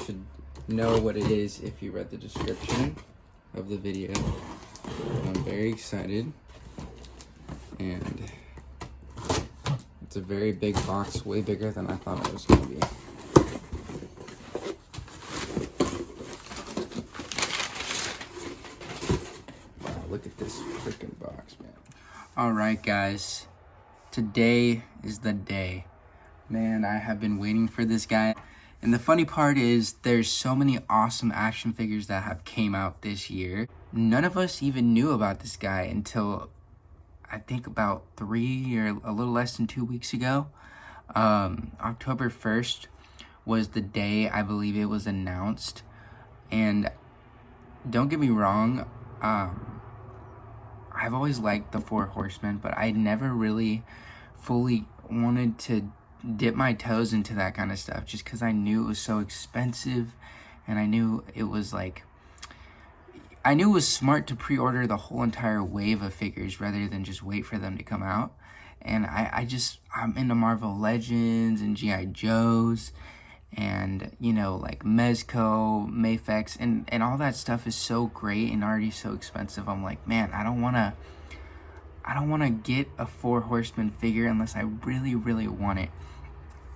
should know what it is if you read the description of the video. I'm very excited, and it's a very big box, way bigger than I thought it was going to be. Wow, look at this freaking box, man. Alright guys, today is the day. Man, I have been waiting for this guy. And the funny part is there's so many awesome action figures that have came out this year. None of us even knew about this guy until I think about 3 or a little less than 2 weeks ago. October 1st was the day I believe it was announced. And don't get me wrong, I've always liked the Four Horsemen, but I never really fully wanted to dip my toes into that kind of stuff just because I knew it was so expensive, and I knew it was smart to pre-order the whole entire wave of figures rather than just wait for them to come out. And I'm into Marvel Legends and G.I. Joes and, you know, like Mezco, Mythic, and all that stuff is so great and already so expensive. I'm like, man, I don't want to get a Four Horsemen figure unless I really, really want it.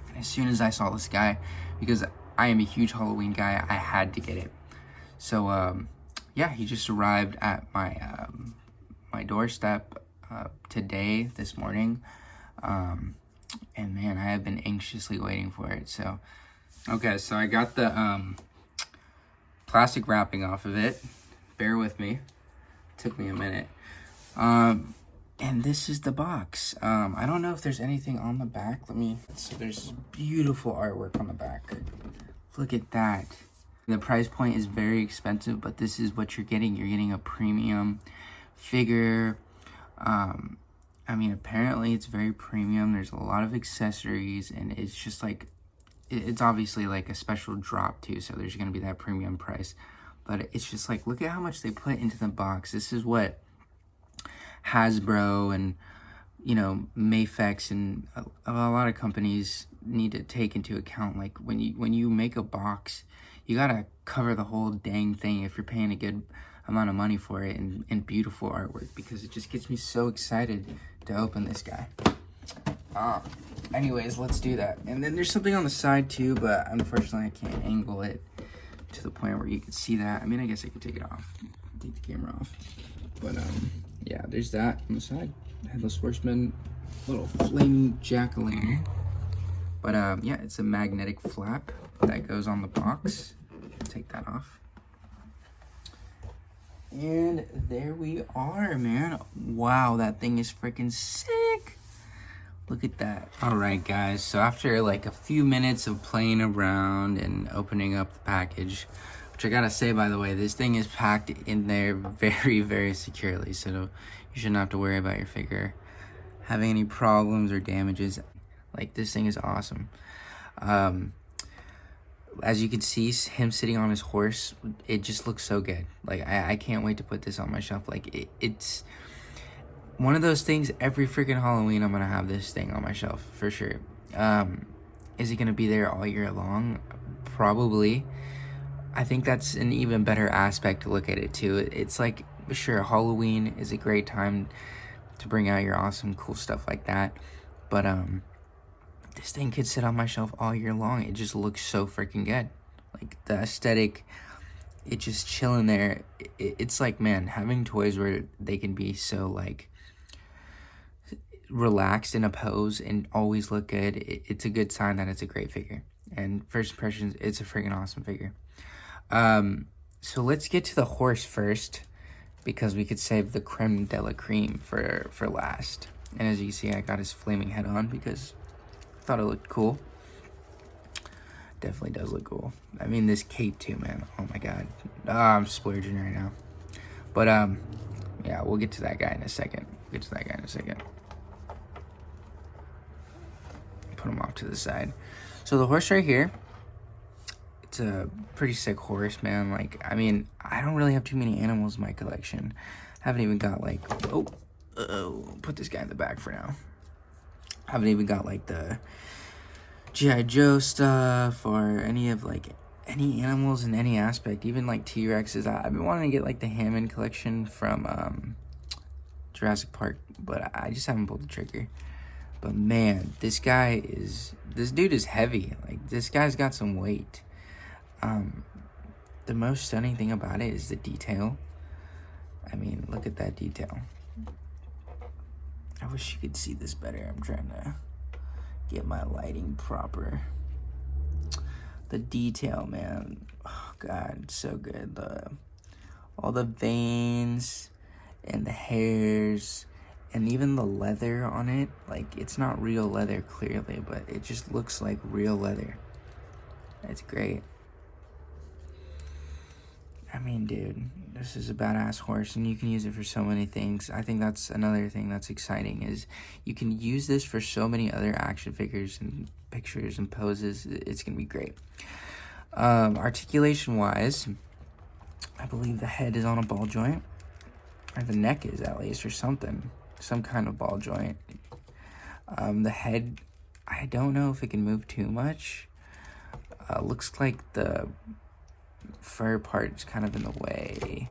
And as soon as I saw this guy, because I am a huge Halloween guy, I had to get it. So, yeah, he just arrived at my my doorstep today, this morning. And man, I have been anxiously waiting for it. So, okay, so I got the plastic wrapping off of it. Bear with me. It took me a minute. And this is the box. I don't know if there's anything on the back. So there's beautiful artwork on the back. Look at that. The price point is very expensive, but this is what you're getting. You're getting a premium figure. I mean, apparently it's very premium. There's a lot of accessories, and it's just like, it's obviously like a special drop too, so there's gonna be that premium price. But it's just like, look at how much they put into the box. This is what Hasbro and, you know, Mythic and a lot of companies need to take into account. Like when you make a box, you gotta cover the whole dang thing if you're paying a good amount of money for it, and beautiful artwork, because it just gets me so excited to open this guy. Anyways, let's do that. And then there's something on the side too, but unfortunately I can't angle it to the point where you can see that. I mean, I guess I could take it off, take the camera off. But yeah, there's that on the side. Headless horseman, little flaming jack-o'-lantern. But yeah, it's a magnetic flap that goes on the box. Take that off. And there we are, man. Wow, that thing is freaking sick. Look at that. All right, guys. So after like a few minutes of playing around and opening up the package, which I gotta say, by the way, this thing is packed in there very, very securely. So you shouldn't have to worry about your figure having any problems or damages. Like, this thing is awesome. As you can see, him sitting on his horse, it just looks so good. Like, I can't wait to put this on my shelf. Like, it's one of those things, every freaking Halloween, I'm gonna have this thing on my shelf, for sure. Is it gonna be there all year long? Probably. I think that's an even better aspect to look at it, too. It's like, sure, Halloween is a great time to bring out your awesome, cool stuff like that. But, this thing could sit on my shelf all year long. It just looks so freaking good. Like, the aesthetic, it just chilling there. It's like, man, having toys where they can be so, like, relaxed in a pose and always look good, it's a good sign that it's a great figure. And first impressions, it's a freaking awesome figure. So let's get to the horse first, because we could save the creme de la creme for last. And as you can see, I got his flaming head on because I thought it looked cool. Definitely does look cool. I mean, this cape too, man. Oh my god. I'm splurging right now. But yeah, we'll get to that guy in a second. Put him off to the side. So the horse right here, it's a pretty sick horse, man. Like, I mean, I don't really have too many animals in my collection. Haven't even got like, put this guy in the back for now. Haven't even got like the G.I. Joe stuff or any of like any animals in any aspect, even like T-Rexes. I've been wanting to get like the Hammond collection from Jurassic Park, but I just haven't pulled the trigger. But man, this dude is heavy. Like, this guy's got some weight. The most stunning thing about it is the detail. I mean, look at that detail. I wish you could see this better. I'm trying to get my lighting proper. The detail, man. Oh God, it's so good. All the veins and the hairs and even the leather on it. Like, it's not real leather clearly, but it just looks like real leather. It's great. I mean, dude, this is a badass horse, and you can use it for so many things. I think that's another thing that's exciting, is you can use this for so many other action figures and pictures and poses. It's gonna be great. Articulation-wise, I believe the head is on a ball joint, or the neck is at least, or something, some kind of ball joint. The head, I don't know if it can move too much. Looks like the fur part is kind of in the way.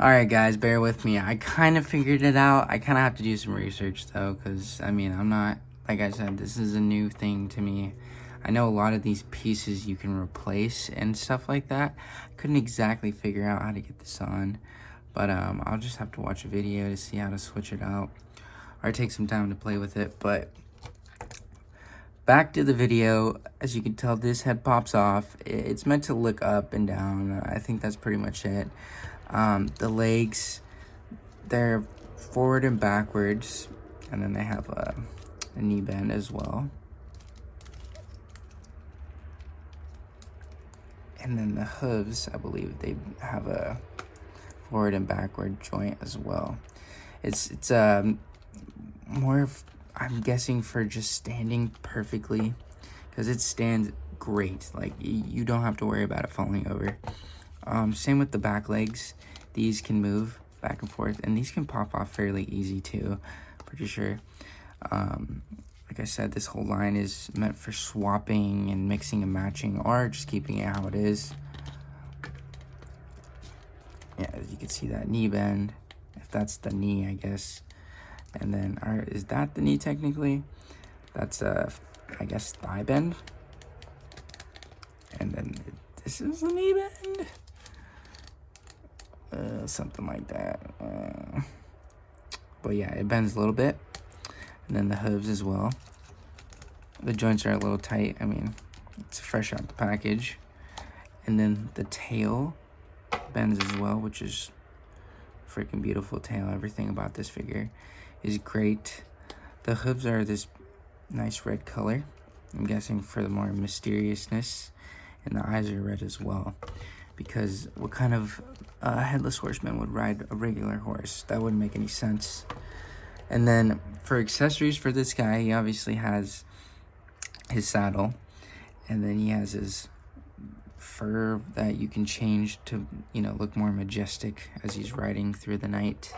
Alright guys, bear with me. I kind of figured it out. I kind of have to do some research though, because I mean, I'm not, like I said, this is a new thing to me. I know a lot of these pieces you can replace and stuff like that. I couldn't exactly figure out how to get this on, but I'll just have to watch a video to see how to switch it out, or take some time to play with it. But back to the video. As you can tell, this head pops off. It's meant to look up and down. I think that's pretty much it. The legs, they're forward and backwards, and then they have a knee bend as well. And then the hooves, I believe they have a forward and backward joint as well. It's more of, I'm guessing, for just standing perfectly, because it stands great. Like, you don't have to worry about it falling over. Same with the back legs. These can move back and forth, and these can pop off fairly easy too, pretty sure. Like I said, this whole line is meant for swapping and mixing and matching, or just keeping it how it is. Yeah, as you can see, that knee bend, if that's the knee, I guess. And then, is that the knee technically? That's I guess, thigh bend. And then this is the knee bend. Something like that. But yeah, it bends a little bit. And then the hooves as well. The joints are a little tight. I mean, it's fresh out the package. And then the tail bends as well, which is freaking beautiful tail. Everything about this figure is great. The hooves are this nice red color, I'm guessing for the more mysteriousness, and the eyes are red as well, because what kind of headless horseman would ride a regular horse? That wouldn't make any sense. And then for accessories for this guy, he obviously has his saddle, and then he has his fur that you can change to, you know, look more majestic as he's riding through the night.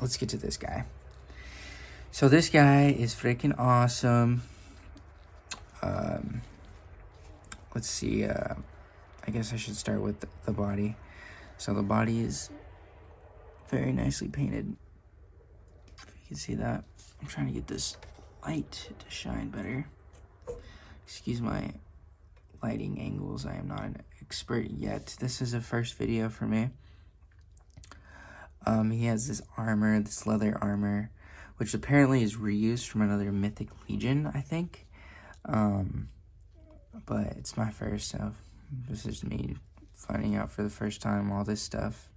Let's get to this guy. So this guy is freaking awesome. Let's see, I guess I should start with the body. So the body is very nicely painted. If you can see that. I'm trying to get this light to shine better. Excuse my lighting angles. I am not an expert yet. This is a first video for me. He has this armor, this leather armor, which apparently is reused from another Mythic Legion, I think. But it's my first, so this is me finding out for the first time all this stuff.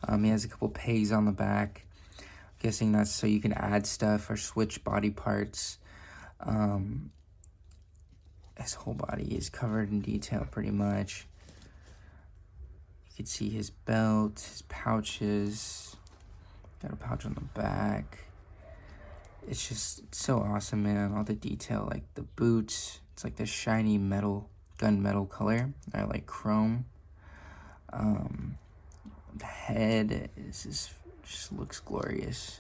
He has a couple pegs on the back. I'm guessing that's so you can add stuff or switch body parts. His whole body is covered in detail pretty much. You can see his belt, his pouches. Got a pouch on the back. It's just so awesome, man. All the detail, like the boots. It's like this shiny metal, gunmetal color. I like chrome. The head just looks glorious.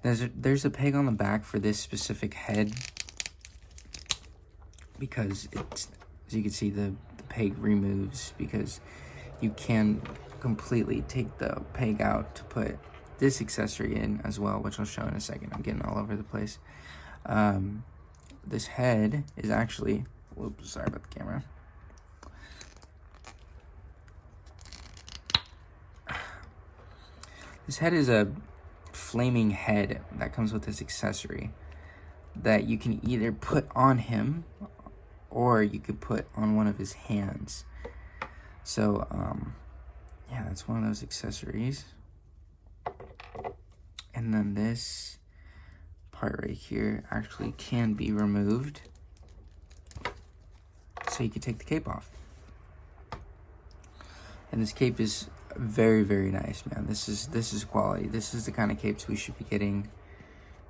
There's a peg on the back for this specific head, because it's, as you can see, the peg removes, because you can completely take the peg out to put this accessory in as well, which I'll show in a second. I'm getting all over the place. This head is actually, whoops, sorry about the camera. This head is a flaming head that comes with this accessory that you can either put on him or you could put on one of his hands. So, yeah, that's one of those accessories. And then this part right here actually can be removed, so you can take the cape off. And this cape is very, very nice, man. This is quality. This is the kind of capes we should be getting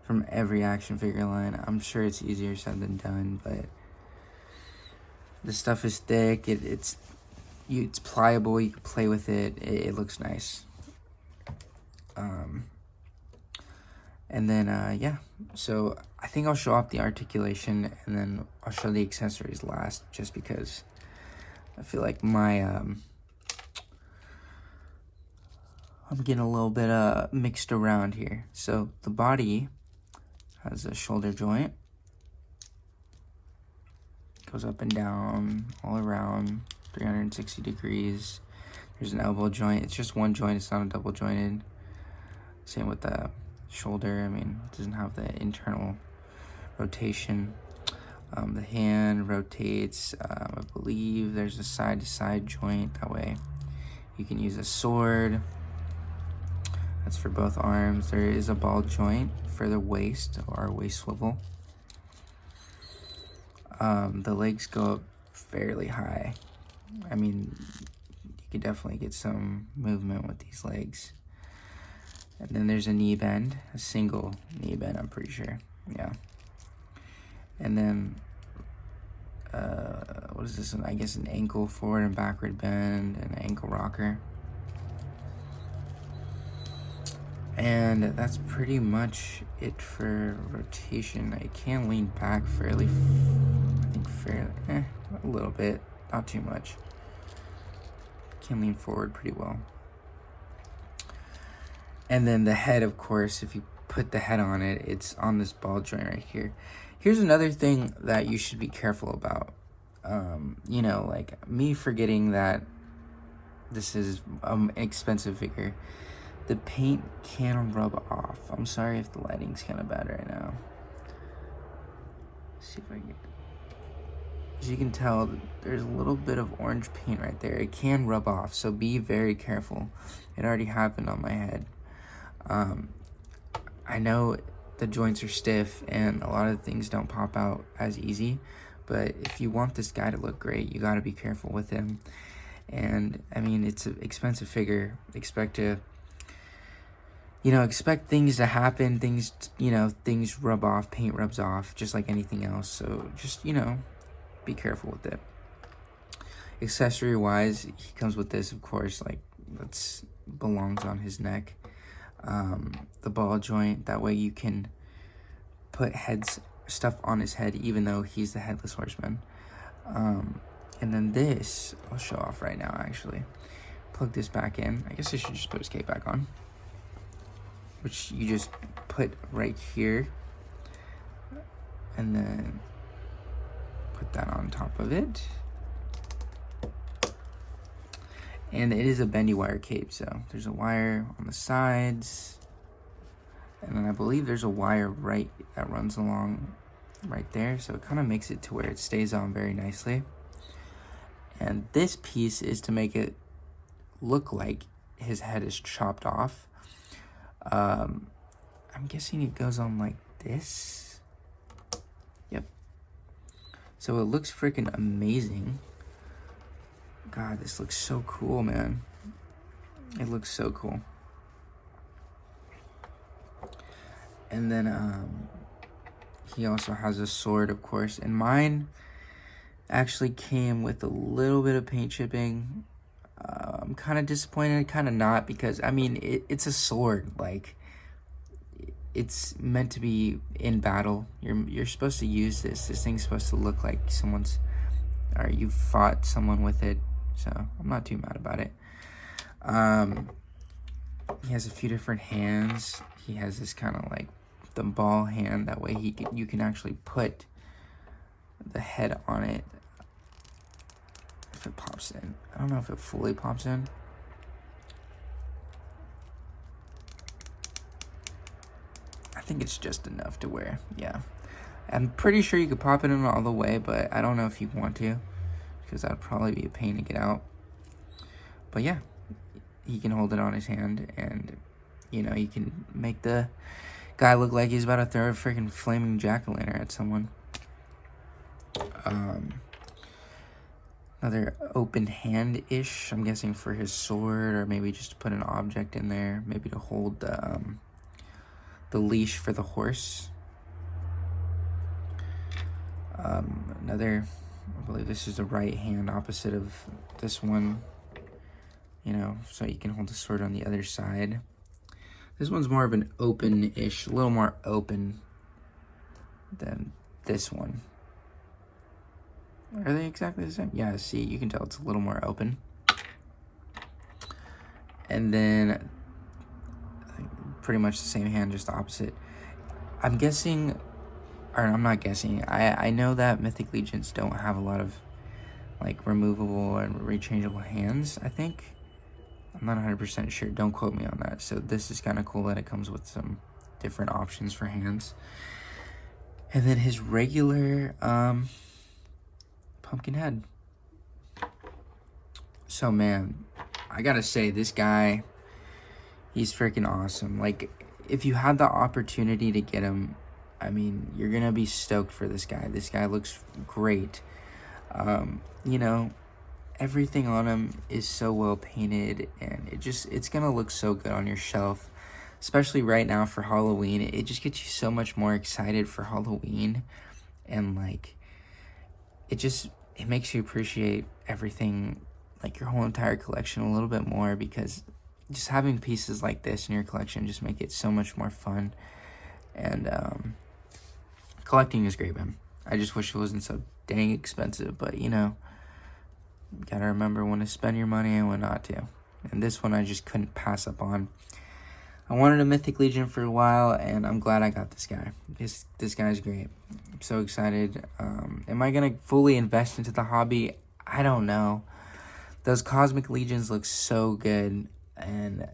from every action figure line. I'm sure it's easier said than done, but the stuff is thick. It's pliable. You can play with it. It looks nice. And then yeah, so I think I'll show off the articulation, and then I'll show the accessories last, just because I feel like my I'm getting a little bit mixed around here. So the body has a shoulder joint, goes up and down all around 360 degrees. There's an elbow joint. It's just one joint, it's not a double jointed. Same with the shoulder. I mean, it doesn't have the internal rotation. The hand rotates. I believe there's a side to side joint. That way you can use a sword. That's for both arms. There is a ball joint for the waist, or waist swivel. The legs go up fairly high. I mean, you could definitely get some movement with these legs. And then there's a knee bend, a single knee bend, I'm pretty sure. Yeah. And then, what is this one? I guess an ankle forward and backward bend, and an ankle rocker. And that's pretty much it for rotation. I can lean back fairly, I think fairly, a little bit, not too much. Can lean forward pretty well. And then the head, of course, if you put the head on it, it's on this ball joint right here. Here's another thing that you should be careful about. You know, like me forgetting that this is an expensive figure. The paint can rub off. I'm sorry if the lighting's kind of bad right now. Let's see if I can. As you can tell, there's a little bit of orange paint right there. It can rub off, so be very careful. It already happened on my head. I know the joints are stiff and a lot of things don't pop out as easy, but if you want this guy to look great, you got to be careful with him. And I mean, it's an expensive figure. Expect things to happen, things rub off, paint rubs off, just like anything else. So just, be careful with it. Accessory wise, he comes with this, of course, like that's belongs on his neck. The ball joint, that way you can put stuff on his head, even though he's the headless horseman. And then this, I'll show off right now, actually. Plug this back in. I guess I should just put his cape back on, which you just put right here, and then put that on top of it. And it is a bendy wire cape, so there's a wire on the sides, and then I believe there's a wire that runs along right there, so it kind of makes it to where it stays on very nicely. And this piece is to make it look like his head is chopped off. I'm guessing it goes on like this. Yep. So it looks freaking amazing. God, this looks so cool, man. It looks so cool. And then he also has a sword, of course. And mine actually came with a little bit of paint chipping. I'm kind of disappointed, kind of not, because I mean it's a sword. Like, it's meant to be in battle. You're supposed to use this. This thing's supposed to look like someone's or you've fought someone with it, so I'm not too mad about it. He has a few different hands. He has this kind of like the ball hand. That way you can actually put the head on it if it pops in. I don't know if it fully pops in. I think it's just enough to where, yeah. I'm pretty sure you could pop it in all the way, but I don't know if you want to, because that'd probably be a pain to get out. But yeah, he can hold it on his hand, and you know, you can make the guy look like he's about to throw a freaking flaming jack-o'-lantern at someone. Another open hand-ish, I'm guessing for his sword, or maybe just to put an object in there, maybe to hold the leash for the horse. Another, I believe this is the right hand opposite of this one, you know, so you can hold the sword on the other side. This one's more of an open-ish, a little more open than this one. Are they exactly the same? Yeah, see, you can tell it's a little more open. And then pretty much the same hand, just the opposite. I'm guessing, or I'm not guessing, I know that Mythic Legions don't have a lot of like removable and rechangeable hands, I think. I'm not 100% sure, don't quote me on that. So this is kind of cool that it comes with some different options for hands. And then his regular pumpkin head. So man, I gotta say, this guy, he's freaking awesome. Like, if you had the opportunity to get him, I mean, you're gonna be stoked for this guy. This guy looks great. You know, everything on him is so well painted, and it's gonna look so good on your shelf, especially right now for Halloween. It just gets you so much more excited for Halloween, and like, it makes you appreciate everything, like your whole entire collection, a little bit more, because just having pieces like this in your collection just make it so much more fun. And collecting is great, man. I just wish it wasn't so dang expensive, but you know, you gotta remember when to spend your money and when not to. And this one I just couldn't pass up on. I wanted a Mythic Legion for a while, and I'm glad I got this guy. This guy's great. I'm so excited. Am I gonna fully invest into the hobby? I don't know. Those Cosmic Legions look so good, and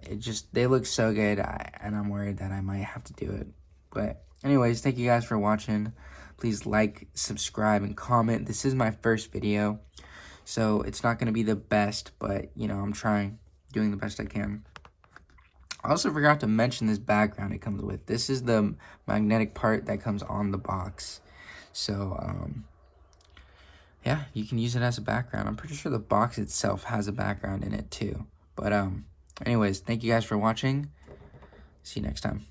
they look so good, and I'm worried that I might have to do it. But anyways, thank you guys for watching. Please like, subscribe, and comment. This is my first video, so it's not going to be the best, but you know, I'm doing the best I can. I also forgot to mention this background it comes with. This is the magnetic part that comes on the box. So, yeah, you can use it as a background. I'm pretty sure the box itself has a background in it too. But anyways, thank you guys for watching. See you next time.